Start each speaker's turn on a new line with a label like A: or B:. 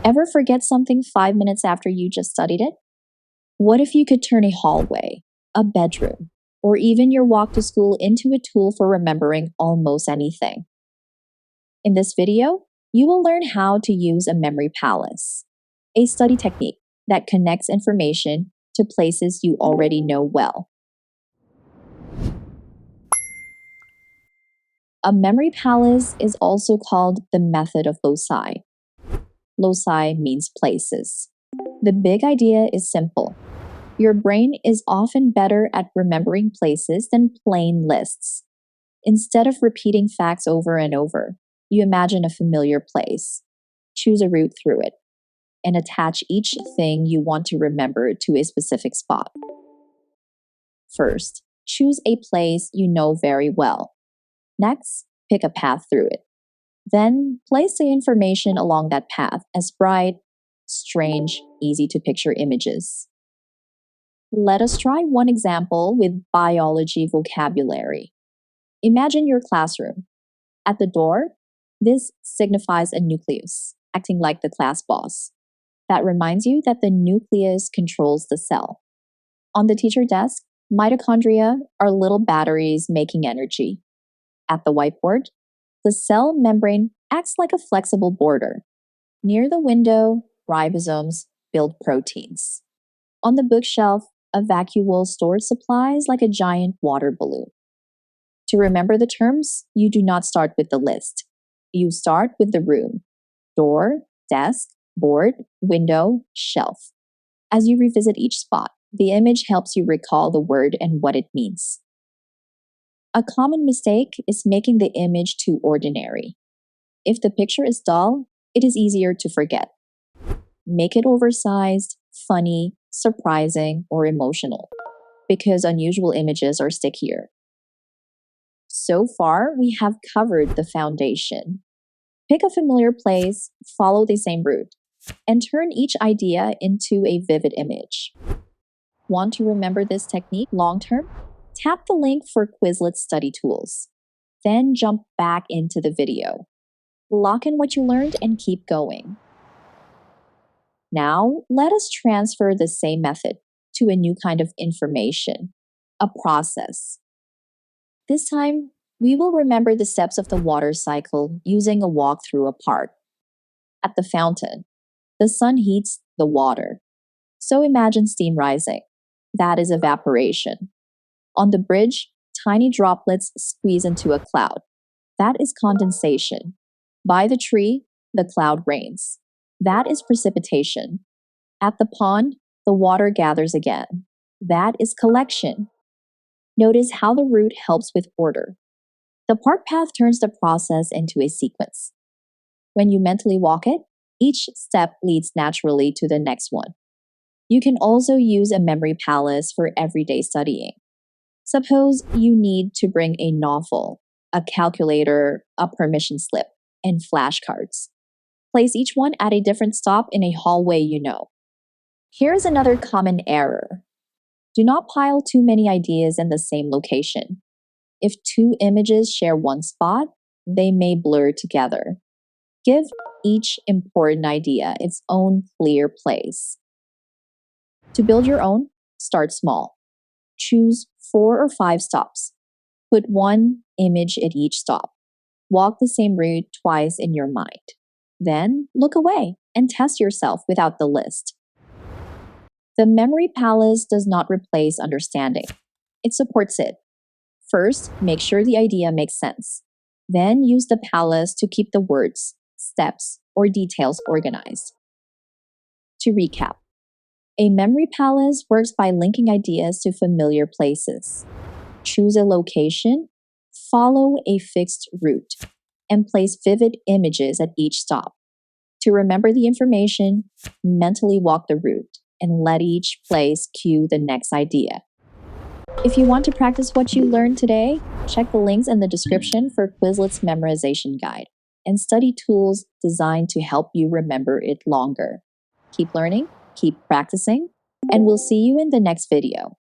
A: Ever forget something 5 minutes after you just studied it? What if you could turn a hallway, a bedroom, or even your walk to school into a tool for remembering almost anything? In this video, you will learn how to use a memory palace, a study technique that connects information to places you already know well. A memory palace is also called the method of loci. Loci means places. The big idea is simple. Your brain is often better at remembering places than plain lists. Instead of repeating facts over and over, you imagine a familiar place, choose a route through it, and attach each thing you want to remember to a specific spot. First, choose a place you know very well. Next, pick a path through it. Then, place the information along that path as bright, strange, easy to picture images. Let us try one example with biology vocabulary. Imagine your classroom. At the door, this signifies a nucleus, acting like the class boss. That reminds you that the nucleus controls the cell. On the teacher desk, mitochondria are little batteries making energy. At the whiteboard, the cell membrane acts like a flexible border. Near the window, ribosomes build proteins. On the bookshelf, a vacuole stores supplies like a giant water balloon. To remember the terms, you do not start with the list. You start with the room: door, desk, board, window, shelf. As you revisit each spot, the image helps you recall the word and what it means. A common mistake is making the image too ordinary. If the picture is dull, it is easier to forget. Make it oversized, funny, surprising, or emotional, because unusual images are stickier. So far, we have covered the foundation. Pick a familiar place, follow the same route, and turn each idea into a vivid image. Want to remember this technique long-term? Tap the link for Quizlet study tools. Then jump back into the video. Lock in what you learned and keep going. Now, let us transfer the same method to a new kind of information, a process. This time, we will remember the steps of the water cycle using a walk through a park. At the fountain, the sun heats the water. So imagine steam rising. That is evaporation. On the bridge, tiny droplets squeeze into a cloud. That is condensation. By the tree, the cloud rains. That is precipitation. At the pond, the water gathers again. That is collection. Notice how the route helps with order. The park path turns the process into a sequence. When you mentally walk it, each step leads naturally to the next one. You can also use a memory palace for everyday studying. Suppose you need to bring a novel, a calculator, a permission slip, and flashcards. Place each one at a different stop in a hallway you know. Here's another common error. Do not pile too many ideas in the same location. If two images share one spot, they may blur together. Give each important idea its own clear place. To build your own, start small. Choose 4 or 5 stops. Put one image at each stop. Walk the same route twice in your mind. Then look away and test yourself without the list. The memory palace does not replace understanding. It supports it. First, make sure the idea makes sense. Then use the palace to keep the words, steps, or details organized. To recap, a memory palace works by linking ideas to familiar places. Choose a location, follow a fixed route, and place vivid images at each stop. To remember the information, mentally walk the route and let each place cue the next idea. If you want to practice what you learned today, check the links in the description for Quizlet's memorization guide and study tools designed to help you remember it longer. Keep learning, keep practicing, and we'll see you in the next video.